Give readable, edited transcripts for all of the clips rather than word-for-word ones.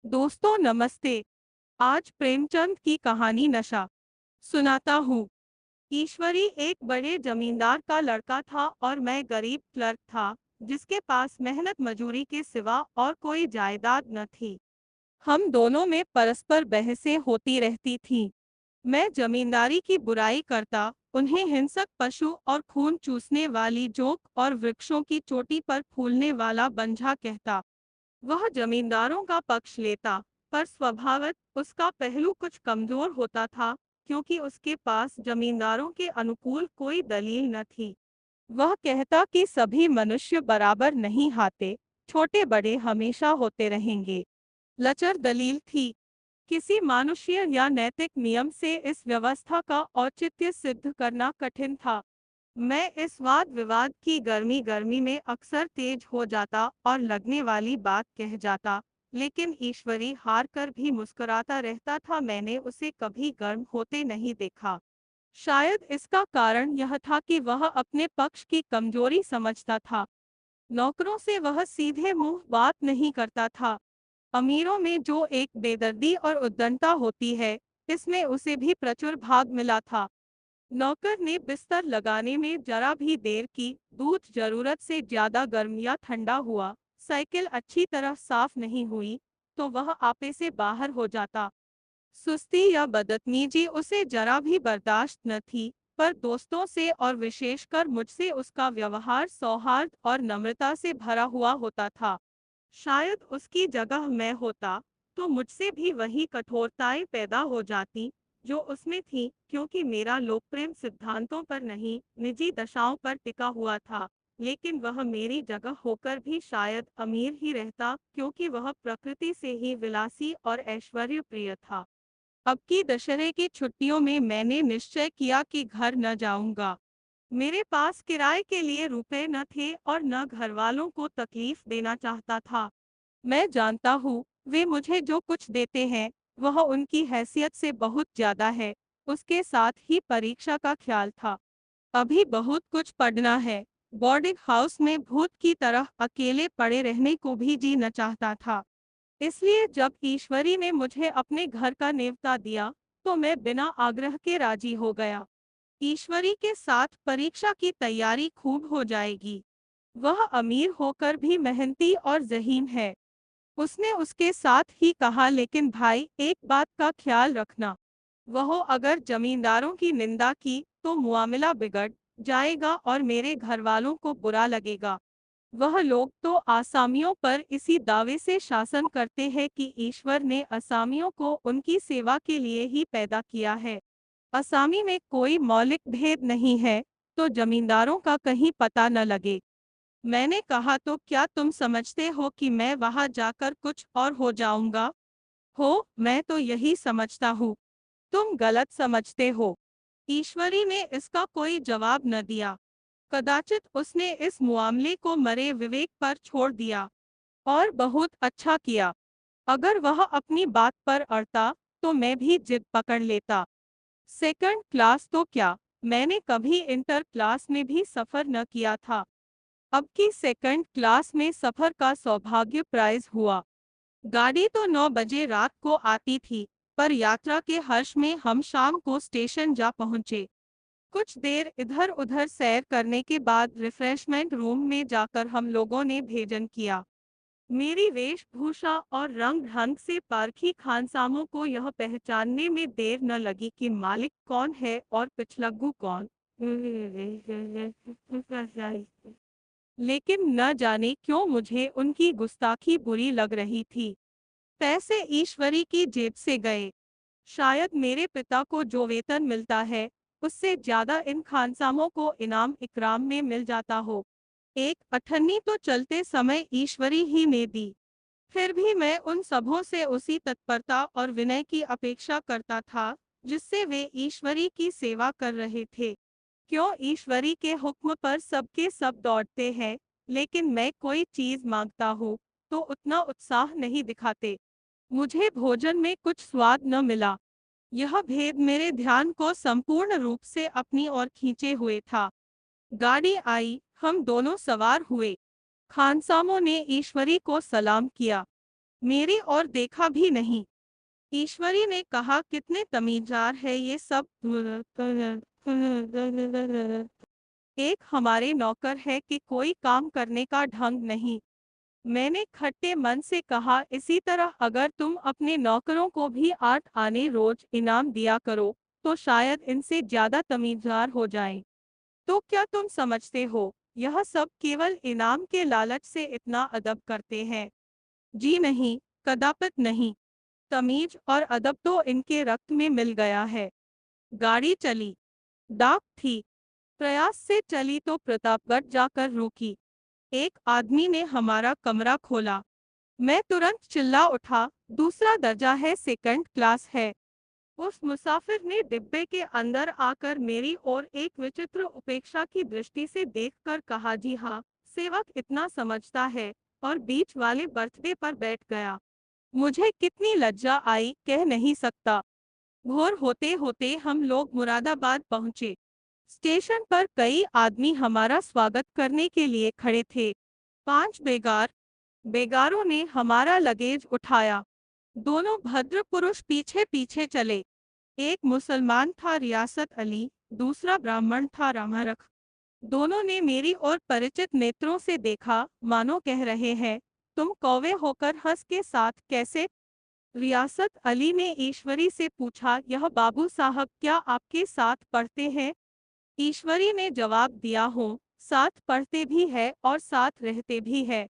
दोस्तों नमस्ते। आज प्रेमचंद की कहानी नशा सुनाता हूँ। ईश्वरी एक बड़े जमींदार का लड़का था और मैं गरीब क्लर्क था, जिसके पास मेहनत मजूरी के सिवा और कोई जायदाद न थी। हम दोनों में परस्पर बहसें होती रहती थीं। मैं जमींदारी की बुराई करता, उन्हें हिंसक पशु और खून चूसने वाली जोंक और वृक्षों की चोटी पर फूलने वाला बंझा कहता। वह जमींदारों का पक्ष लेता, पर स्वभावतः उसका पहलू कुछ कमजोर होता था, क्योंकि उसके पास जमींदारों के अनुकूल कोई दलील न थी। वह कहता कि सभी मनुष्य बराबर नहीं हाते, छोटे बड़े हमेशा होते रहेंगे। लचर दलील थी। किसी मानुषीय या नैतिक नियम से इस व्यवस्था का औचित्य सिद्ध करना कठिन था। मैं इस वाद विवाद की गर्मी गर्मी में अक्सर तेज हो जाता और लगने वाली बात कह जाता, लेकिन ईश्वरी हार कर भी मुस्कुराता रहता था। मैंने उसे कभी गर्म होते नहीं देखा। शायद इसका कारण यह था कि वह अपने पक्ष की कमजोरी समझता था। नौकरों से वह सीधे मुंह बात नहीं करता था। अमीरों में जो एक बेदर्दी और उद्दंडता होती है, इसमें उसे भी प्रचुर भाग मिला था। नौकर ने बिस्तर लगाने में जरा भी देर की, दूध जरूरत से ज्यादा गर्म या ठंडा हुआ, साइकिल अच्छी तरह साफ नहीं हुई, तो वह आपे से बाहर हो जाता। सुस्ती या बदतमीजी उसे जरा भी बर्दाश्त न थी, पर दोस्तों से और विशेषकर मुझसे उसका व्यवहार सौहार्द और नम्रता से भरा हुआ होता था। शायद उसकी जगह मैं होता, तो मुझसे भी वही कठोरताएं पैदा हो जाती जो उसमें थी, क्योंकि मेरा लोक प्रेम सिद्धांतों पर नहीं, निजी दशाओं पर टिका हुआ था। लेकिन वह मेरी जगह होकर भी शायद अमीर ही रहता, क्योंकि वह प्रकृति से ही विलासी और ऐश्वर्य प्रिय था। अब की दशहरे की छुट्टियों में मैंने निश्चय किया कि घर न जाऊंगा। मेरे पास किराए के लिए रुपए न थे और न घर वालों को तकलीफ देना चाहता था। मैं जानता हूँ, वे मुझे जो कुछ देते हैं, वह उनकी हैसियत से बहुत ज्यादा है। उसके साथ ही परीक्षा का ख्याल था। अभी बहुत कुछ पढ़ना है। बोर्डिंग हाउस में भूत की तरह अकेले पड़े रहने को भी जी न चाहता था। इसलिए जब ईश्वरी ने मुझे अपने घर का न्योता दिया, तो मैं बिना आग्रह के राजी हो गया। ईश्वरी के साथ परीक्षा की तैयारी खूब हो जाएगी। वह अमीर होकर भी मेहनती और ज़हीन है। उसने उसके साथ ही कहा, लेकिन भाई एक बात का ख्याल रखना। वह अगर जमींदारों की निंदा की तो मुआमला बिगड़ जाएगा और मेरे घर वालों को बुरा लगेगा। वह लोग तो आसामियों पर इसी दावे से शासन करते हैं कि ईश्वर ने असामियों को उनकी सेवा के लिए ही पैदा किया है। असामी में कोई मौलिक भेद नहीं है, तो जमींदारों का कहीं पता न लगे। मैंने कहा, तो क्या तुम समझते हो कि मैं वहां जाकर कुछ और हो जाऊंगा? हो, मैं तो यही समझता हूँ। तुम गलत समझते हो। ईश्वरी ने इसका कोई जवाब न दिया। कदाचित उसने इस मामले को मरे विवेक पर छोड़ दिया, और बहुत अच्छा किया। अगर वह अपनी बात पर अड़ता, तो मैं भी जिद पकड़ लेता। सेकंड क्लास तो क्या, मैंने कभी इंटर क्लास में भी सफर न किया था। अब की सेकंड क्लास में सफर का सौभाग्य प्राइज हुआ। गाड़ी तो 9 बजे रात को आती थी, पर यात्रा के हर्ष में हम शाम को स्टेशन जा पहुंचे। कुछ देर इधर उधर सैर करने के बाद रिफ्रेशमेंट रूम में जाकर हम लोगों ने भोजन किया। मेरी वेशभूषा और रंग ढंग से पारखी खानसामों को यह पहचानने में देर न लगी कि मालिक कौन है और पिछलग्गू कौन। लेकिन न जाने क्यों मुझे उनकी गुस्ताखी बुरी लग रही थी। पैसे ईश्वरी की जेब से गए। शायद मेरे पिता को जो वेतन मिलता है, उससे ज्यादा इन खानसामों को इनाम इकराम में मिल जाता हो। एक अठन्नी तो चलते समय ईश्वरी ही ने दी। फिर भी मैं उन सबों से उसी तत्परता और विनय की अपेक्षा करता था, जिससे वे ईश्वरी की सेवा कर रहे थे। क्यों ईश्वरी के हुक्म पर सबके सब दौड़ते हैं, लेकिन मैं कोई चीज मांगता हूँ, तो उतना उत्साह नहीं दिखाते। मुझे भोजन में कुछ स्वाद न मिला। यह भेद मेरे ध्यान को संपूर्ण रूप से अपनी ओर खींचे हुए था। गाड़ी आई, हम दोनों सवार हुए। खानसामों ने ईश्वरी को सलाम किया। मेरी ओर देखा भी नहीं। ईश्वरी ने कहा, कितने तमीज़दार है ये सब। एक हमारे नौकर है कि कोई काम करने का ढंग नहीं। मैंने खट्टे मन से कहा, इसी तरह अगर तुम अपने नौकरों को भी 8 आने रोज इनाम दिया करो तो शायद इनसे ज्यादा तमीज़दार हो जाएं। तो क्या तुम समझते हो यह सब केवल इनाम के लालच से इतना अदब करते हैं? जी नहीं, कदापि नहीं। तमीज और अदब तो इनके रक्त में मिल गया है। गाड़ी चली। डाक थी। प्रयास से चली तो प्रतापगढ़ जाकर रुकी। एक आदमी ने हमारा कमरा खोला। मैं तुरंत चिल्ला उठा, दूसरा दर्जा है, सेकंड क्लास है। उस मुसाफिर ने डिब्बे के अंदर आकर मेरी ओर एक विचित्र उपेक्षा की दृष्टि से देखकर कहा, जी हाँ, सेवक इतना समझता है, और बीच वाले बर्थडे पर बैठ गया। मुझे कितनी लज्जा आई, कह नहीं सकता। भोर होते होते हम लोग मुरादाबाद पहुंचे। स्टेशन पर कई आदमी हमारा स्वागत करने के लिए खड़े थे। 5 बेगारों ने हमारा लगेज उठाया। दोनों भद्र पुरुष पीछे पीछे चले। एक मुसलमान था, रियासत अली, दूसरा ब्राह्मण था, रामरख। दोनों ने मेरी ओर परिचित नेत्रों से देखा, मानो कह रहे हैं, तुम कौवे होकर हंस के साथ कैसे? रियासत अली ने ईश्वरी से पूछा, यह बाबू साहब क्या आपके साथ पढ़ते हैं? ईश्वरी ने जवाब दिया, हो, साथ पढ़ते भी है और साथ रहते भी है।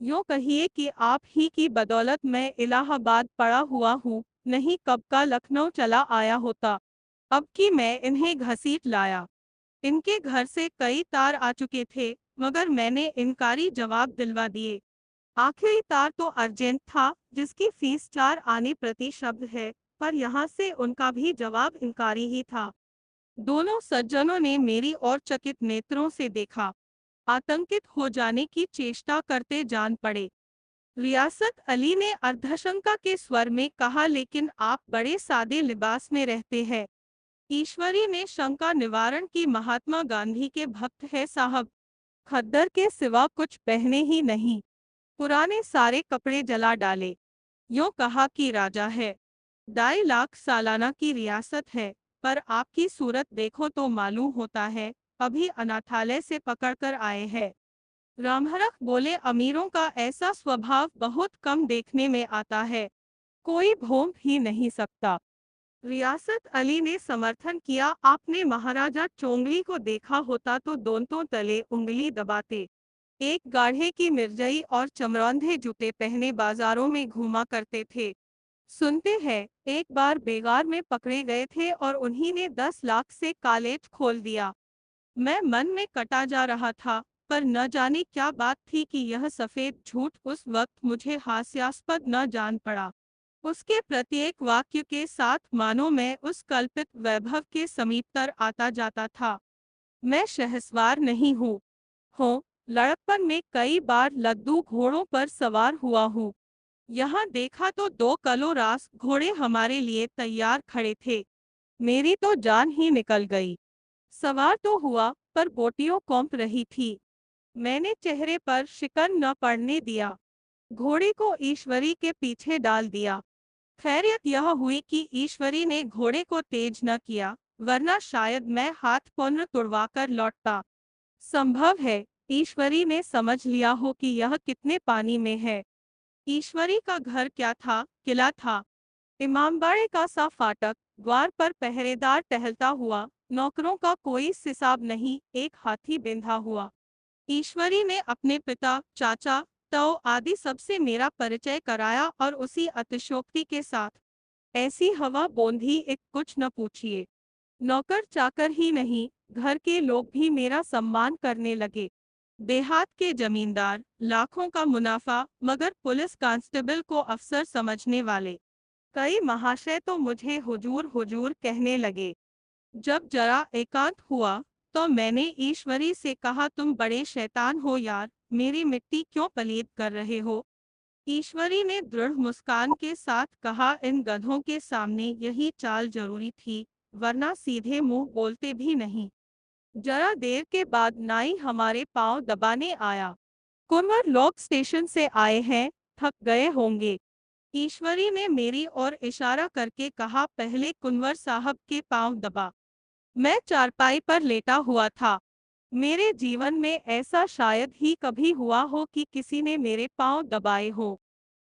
यूँ कहिए कि आप ही की बदौलत मैं इलाहाबाद पड़ा हुआ हूँ, नहीं कब का लखनऊ चला आया होता। अब कि मैं इन्हें घसीट लाया। इनके घर से कई तार आ चुके थे, मगर मैंने इनकारी जवाब दिलवा दिए। आखिरी तार तो अर्जेंट था, जिसकी फीस 4 आने प्रति शब्द है, पर यहाँ से उनका भी जवाब इनकारी ही था। दोनों सज्जनों ने मेरी ओर चकित नेत्रों से देखा। आतंकित हो जाने की चेष्टा करते जान पड़े। रियासत अली ने अर्धशंका के स्वर में कहा, लेकिन आप बड़े सादे लिबास में रहते हैं। ईश्वरी ने शंका निवारण की, महात्मा गांधी के भक्त है साहब। खद्दर के सिवा कुछ पहने ही नहीं। पुराने सारे कपड़े जला डाले। यूँ कहा कि राजा है। 2.5 लाख सालाना की रियासत है, पर आपकी सूरत देखो तो मालूम होता है अभी अनाथालय से पकड़कर आए हैं। रामहरख बोले, अमीरों का ऐसा स्वभाव बहुत कम देखने में आता है, कोई भोंक ही नहीं सकता। रियासत अली ने समर्थन किया, आपने महाराजा चोंगली को देखा होता तो दोनों तले उंगली दबाते। एक गाढ़े की मिर्जई और चमरौंधे जूते पहने बाजारों में घूमा करते थे। सुनते हैं, एक बार बेगार में पकड़े गए थे और उन्हीं ने 10 लाख से कालेज खोल दिया। मैं मन में कटा जा रहा था, पर न जाने क्या बात थी कि यह सफेद झूठ उस वक्त मुझे हास्यास्पद न जान पड़ा। उसके प्रत्येक वाक्य के साथ मानो मैं उस कल्पित वैभव के समीपतर आता जाता था। मैं शहसवार नहीं हूँ। हो, लड़कपन में कई बार लद्दू घोड़ों पर सवार हुआ हूँ। यहाँ देखा तो 2 कलोरास घोड़े हमारे लिए तैयार खड़े थे। मेरी तो जान ही निकल गई। सवार तो हुआ, पर बोटियों कौंप रही थी। मैंने चेहरे पर शिकन न पड़ने दिया। घोड़े को ईश्वरी के पीछे डाल दिया। खैरियत यह हुई कि ईश्वरी ने घोड़े को तेज न किया, वरना शायद मैं हाथ पुनः तुड़वाकर लौटता। संभव है ईश्वरी ने समझ लिया हो कि यह कितने पानी में है। ईश्वरी का घर क्या था, किला था। इमामबाड़े का सा फाटक, द्वार पर पहरेदार टहलता हुआ, नौकरों का कोई हिसाब नहीं, एक हाथी बंधा हुआ। ईश्वरी ने अपने पिता, चाचा, ताऊ आदि सबसे मेरा परिचय कराया और उसी अतिशयोक्ति के साथ ऐसी हवा बोंधी, एक कुछ न पूछिए। नौकर चाकर ही नहीं, घर के लोग भी मेरा सम्मान करने लगे। देहात के जमींदार, लाखों का मुनाफा, मगर पुलिस कांस्टेबल को अफसर समझने वाले कई महाशय तो मुझे हुजूर हुजूर कहने लगे। जब जरा एकांत हुआ तो मैंने ईश्वरी से कहा, तुम बड़े शैतान हो यार, मेरी मिट्टी क्यों पलीद कर रहे हो? ईश्वरी ने दृढ़ मुस्कान के साथ कहा, इन गधों के सामने यही चाल जरूरी थी, वरना सीधे मुंह बोलते भी नहीं। जरा देर के बाद नाई हमारे पांव दबाने आया। कुंवर लोग स्टेशन से आए हैं, थक गए होंगे। ईश्वरी ने मेरी ओर इशारा करके कहा, पहले कुंवर साहब के पांव दबा। मैं चारपाई पर लेटा हुआ था। मेरे जीवन में ऐसा शायद ही कभी हुआ हो कि किसी ने मेरे पांव दबाए हो।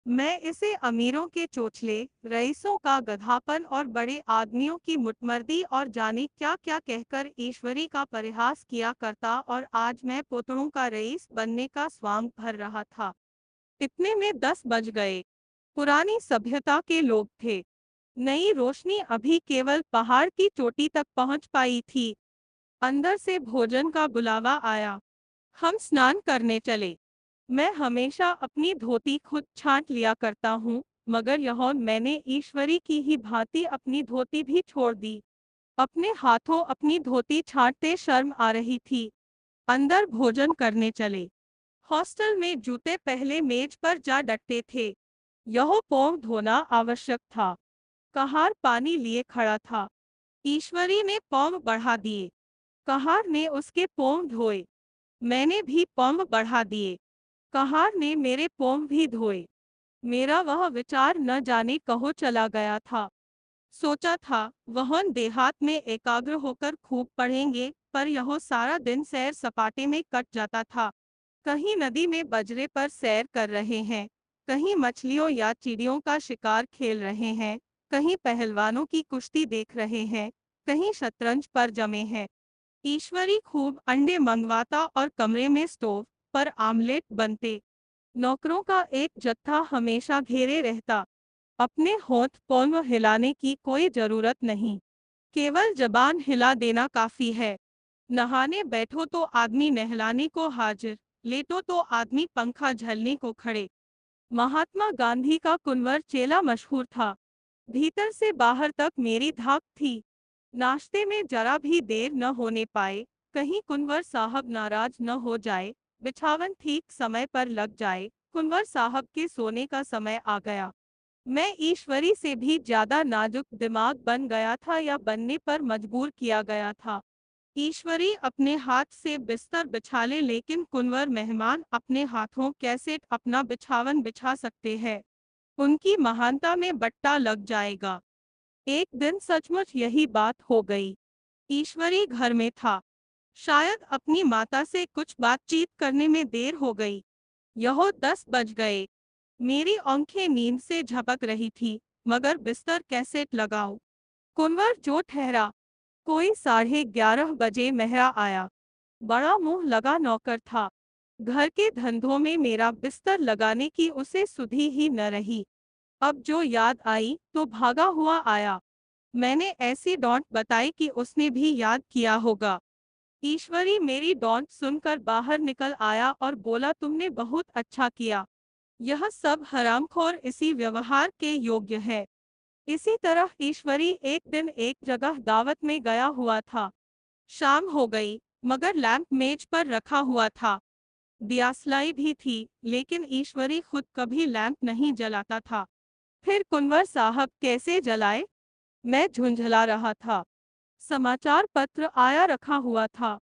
मैं इसे अमीरों के चोचले, रईसों का गधापन और बड़े आदमियों की मुटमर्दी और जाने क्या क्या कहकर ईश्वरी का परिहास किया करता, और आज मैं पोतड़ों का रईस बनने का स्वांग भर रहा था। इतने में 10 बज गए। पुरानी सभ्यता के लोग थे। नई रोशनी अभी केवल पहाड़ की चोटी तक पहुंच पाई थी। अंदर से भोजन का बुलावा आया। हम स्नान करने चले। मैं हमेशा अपनी धोती खुद छांट लिया करता हूँ, मगर यह मैंने ईश्वरी की ही भांति अपनी धोती भी छोड़ दी। अपने हाथों अपनी धोती छांटते शर्म आ रही थी। अंदर भोजन करने चले। हॉस्टल में जूते पहले मेज पर जा डटते थे। यह पाँव धोना आवश्यक था। कहार पानी लिए खड़ा था। ईश्वरी ने पाँव बढ़ा दिए। कहार ने उसके पाँव धोए। मैंने भी पाँव बढ़ा दिए। कहार ने मेरे पाँव भी धोए। मेरा वह विचार न जाने कहो चला गया था। सोचा था वह देहात में एकाग्र होकर खूब पढ़ेंगे, पर यह सारा दिन सैर सपाटे में कट जाता था। कहीं नदी में बजरे पर सैर कर रहे हैं, कहीं मछलियों या चिड़ियों का शिकार खेल रहे हैं, कहीं पहलवानों की कुश्ती देख रहे हैं, कहीं शतरंज पर जमे हैं। ईश्वरी खूब अंडे मंगवाता और कमरे में स्टोव पर आमलेट बनते। नौकरों का एक जत्था हमेशा घेरे रहता। अपने होंठ पौंव हिलाने की कोई जरूरत नहीं, केवल जबान हिला देना काफी है। नहाने बैठो तो आदमी नहलाने को हाजिर, लेटो तो आदमी पंखा झलने को खड़े। महात्मा गांधी का कुंवर चेला मशहूर था। भीतर से बाहर तक मेरी धाक थी। नाश्ते में जरा भी देर न होने पाए, कहीं कुंवर साहब नाराज न हो जाए। बिछावन ठीक समय पर लग जाए। कुंवर साहब के सोने का समय आ गया। मैं ईश्वरी से भी ज्यादा नाजुक दिमाग बन गया था या बनने पर मजबूर किया गया था। ईश्वरी अपने हाथ से बिस्तर बिछा ले, लेकिन कुंवर मेहमान अपने हाथों कैसे अपना बिछावन बिछा सकते हैं। उनकी महानता में बट्टा लग जाएगा। एक दिन सचमुच यही बात हो गई। ईश्वरी घर में था। शायद अपनी माता से कुछ बातचीत करने में देर हो गई। यह 10 बज गए। मेरी आंखें नींद से झपक रही थी, मगर बिस्तर कैसे लगाऊं। कुंवर जो ठहरा। कोई 11:30 बजे मेहरा आया। बड़ा मुंह लगा नौकर था। घर के धंधों में मेरा बिस्तर लगाने की उसे सुधि ही न रही। अब जो याद आई तो भागा हुआ आया। मैंने ऐसी डांट बताई कि उसने भी याद किया होगा। ईश्वरी मेरी डांट सुनकर बाहर निकल आया और बोला, तुमने बहुत अच्छा किया। यह सब हरामखोर इसी व्यवहार के योग्य है। इसी तरह ईश्वरी एक दिन एक जगह दावत में गया हुआ था। शाम हो गई, मगर लैंप मेज पर रखा हुआ था। दियासलाई भी थी, लेकिन ईश्वरी खुद कभी लैंप नहीं जलाता था। फिर कुंवर साहब कैसे जलाए? मैं झुंझला रहा था। समाचार पत्र आया रखा हुआ था।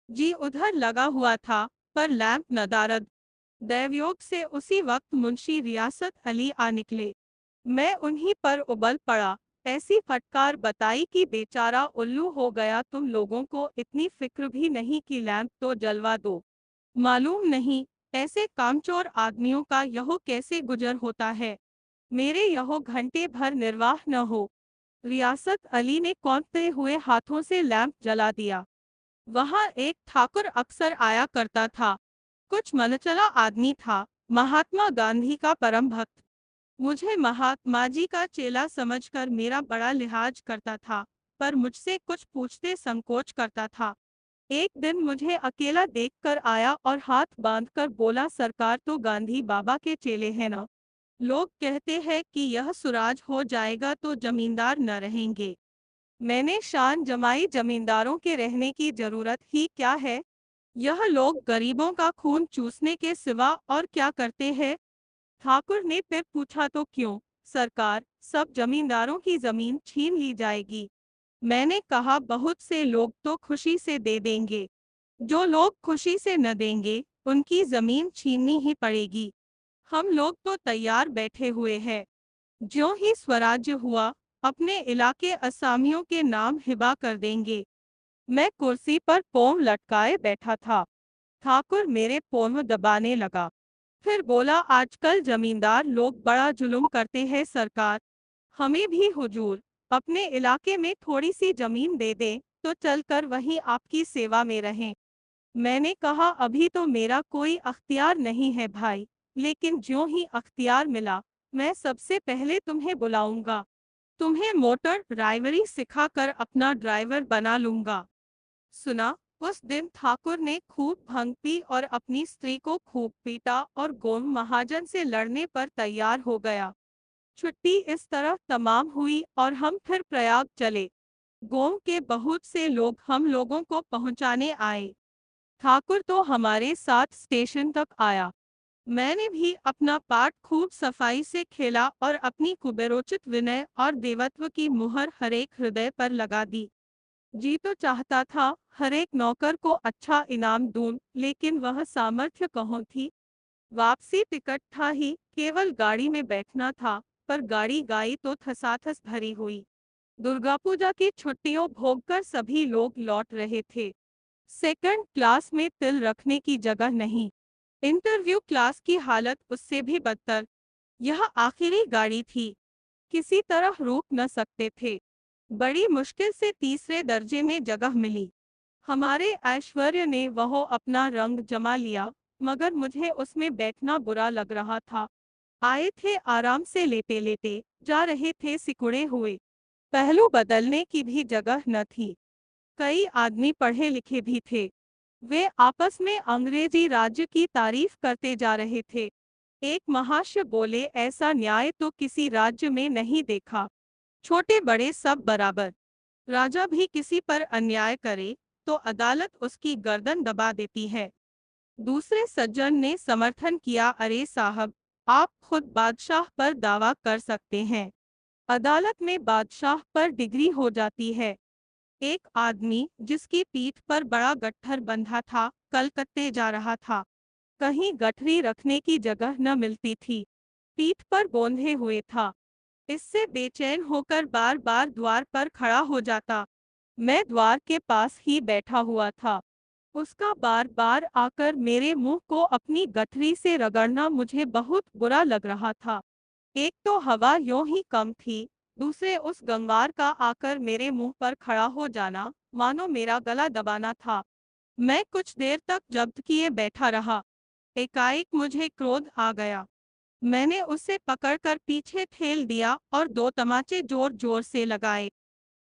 जी उधर लगा हुआ था, पर लैंप नदारद। दैवयोग से उसी वक्त मुंशी रियासत अली आ निकले। मैं उन्हीं पर उबल पड़ा। ऐसी फटकार बताई कि बेचारा उल्लू हो गया, तुम लोगों को इतनी फिक्र भी नहीं कि लैंप तो जलवा दो। मालूम नहीं ऐसे कामचोर आदमियों का यह कैसे गुजर होता है। मेरे यह घंटे भर निर्वाह न हो। रियासत अली ने कौंधते हुए हाथों से लैंप जला दिया। वहां एक ठाकुर अक्सर आया करता था। कुछ मनचला आदमी था, महात्मा गांधी का परम भक्त। मुझे महात्मा जी का चेला समझकर मेरा बड़ा लिहाज करता था, पर मुझसे कुछ पूछते संकोच करता था। एक दिन मुझे अकेला देखकर आया और हाथ बांधकर बोला, सरकार तो गांधी बाबा के चेले हैं ना। लोग कहते हैं कि यह सुराज हो जाएगा तो जमींदार न रहेंगे। मैंने शान जमाई, जमींदारों के रहने की जरूरत ही क्या है। यह लोग गरीबों का खून चूसने के सिवा और क्या करते हैं। ठाकुर ने फिर पूछा, तो क्यों सरकार, सब जमींदारों की जमीन छीन ली जाएगी। मैंने कहा, बहुत से लोग तो खुशी से दे देंगे। जो लोग खुशी से न देंगे उनकी जमीन छीननी ही पड़ेगी। हम लोग तो तैयार बैठे हुए हैं। ज्यों ही स्वराज्य हुआ, अपने इलाके असामियों के नाम हिबा कर देंगे। मैं कुर्सी पर पोंव लटकाए बैठा था। ठाकुर मेरे पोंव दबाने लगा। फिर बोला, आजकल जमींदार लोग बड़ा जुल्म करते हैं सरकार। हमें भी हुजूर अपने इलाके में थोड़ी सी जमीन दे दें तो चलकर वहीं आपकी सेवा में रहें। मैंने कहा, अभी तो मेरा कोई अख्तियार नहीं है भाई, लेकिन ज्यों ही अख्तियार मिला, मैं सबसे पहले तुम्हें बुलाऊंगा। तुम्हें मोटर ड्राइवरी सिखाकर अपना ड्राइवर बना लूंगा। सुना, उस दिन ठाकुर ने खूब भंग पी और अपनी स्त्री को खूब पीटा और गोम महाजन से लड़ने पर तैयार हो गया। छुट्टी इस तरह तमाम हुई और हम फिर प्रयाग चले। गोम के बहुत से लोग हम लोगों को पहुंचाने आए। ठाकुर तो हमारे साथ स्टेशन तक आया। मैंने भी अपना पार्ट खूब सफाई से खेला और अपनी कुबेरोचित विनय और देवत्व की मुहर हरेक हृदय पर लगा दी। जी तो चाहता था हरेक नौकर को अच्छा इनाम दूं, लेकिन वह सामर्थ्य कहाँ थी। वापसी टिकट था ही, केवल गाड़ी में बैठना था, पर गाड़ी गाई तो ठसाठस भरी हुई। दुर्गा पूजा की छुट्टियों भोगकर सभी लोग लौट रहे थे। सेकंड क्लास में तिल रखने की जगह नहीं। इंटरव्यू क्लास की हालत उससे भी बदतर। यह आखिरी गाड़ी थी, किसी तरह रुक न सकते थे। बड़ी मुश्किल से तीसरे दर्जे में जगह मिली। हमारे ऐश्वर्य ने वह अपना रंग जमा लिया, मगर मुझे उसमें बैठना बुरा लग रहा था। आए थे आराम से लेटे लेटे, जा रहे थे सिकुड़े हुए। पहलू बदलने की भी जगह न थी। कई आदमी पढ़े लिखे भी थे। वे आपस में अंग्रेजी राज्य की तारीफ करते जा रहे थे। एक महाशय बोले, ऐसा न्याय तो किसी राज्य में नहीं देखा। छोटे बड़े सब बराबर। राजा भी किसी पर अन्याय करे तो अदालत उसकी गर्दन दबा देती है। दूसरे सज्जन ने समर्थन किया, अरे साहब, आप खुद बादशाह पर दावा कर सकते हैं। अदालत में बादशाह पर डिग्री हो जाती है। एक आदमी जिसकी पीठ पर बड़ा गट्ठर बंधा था, कलकत्ते जा रहा था। कहीं गठरी रखने की जगह न मिलती थी। पीठ पर गोंधे हुए था। इससे बेचैन होकर बार बार द्वार पर खड़ा हो जाता। मैं द्वार के पास ही बैठा हुआ था। उसका बार बार आकर मेरे मुंह को अपनी गठरी से रगड़ना मुझे बहुत बुरा लग रहा था। एक तो हवा यूं ही कम थी, दूसरे उस गंवार का आकर मेरे मुंह पर खड़ा हो जाना मानो मेरा गला दबाना था। मैं कुछ देर तक जब्त किए बैठा रहा। एकाएक मुझे क्रोध आ गया। मैंने उसे पकड़कर पीछे ठेल दिया और दो तमाचे जोर जोर से लगाए।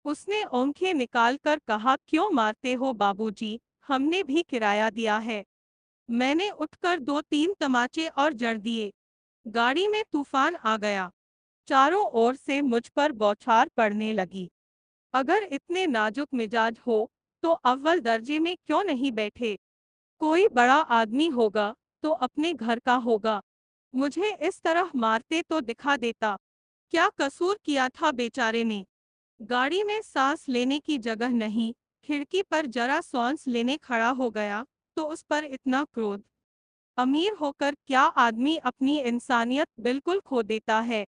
उसने आंखें निकालकर कहा, क्यों मारते हो बाबूजी, हमने भी किराया दिया है। मैंने उठकर दो तीन तमाचे और जड़ दिए। गाड़ी में तूफान आ गया। चारों ओर से मुझ पर बौछार पड़ने लगी। अगर इतने नाजुक मिजाज हो तो अव्वल दर्जे में क्यों नहीं बैठे। कोई बड़ा आदमी होगा तो अपने घर का होगा। मुझे इस तरह मारते तो दिखा देता। क्या कसूर किया था बेचारे ने। गाड़ी में सांस लेने की जगह नहीं, खिड़की पर जरा सांस लेने खड़ा हो गया तो उस पर इतना क्रोध। अमीर होकर क्या आदमी अपनी इंसानियत बिल्कुल खो देता है।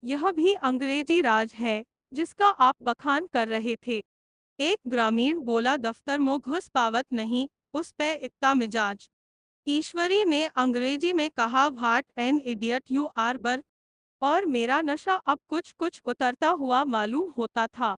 यह भी अंग्रेजी राज है जिसका आप बखान कर रहे थे। एक ग्रामीण बोला, दफ्तर में घुस पावत नहीं, उस पे इतना मिजाज। ईश्वरी ने अंग्रेजी में कहा, what an idiot you are बर। और मेरा नशा अब कुछ कुछ उतरता हुआ मालूम होता था।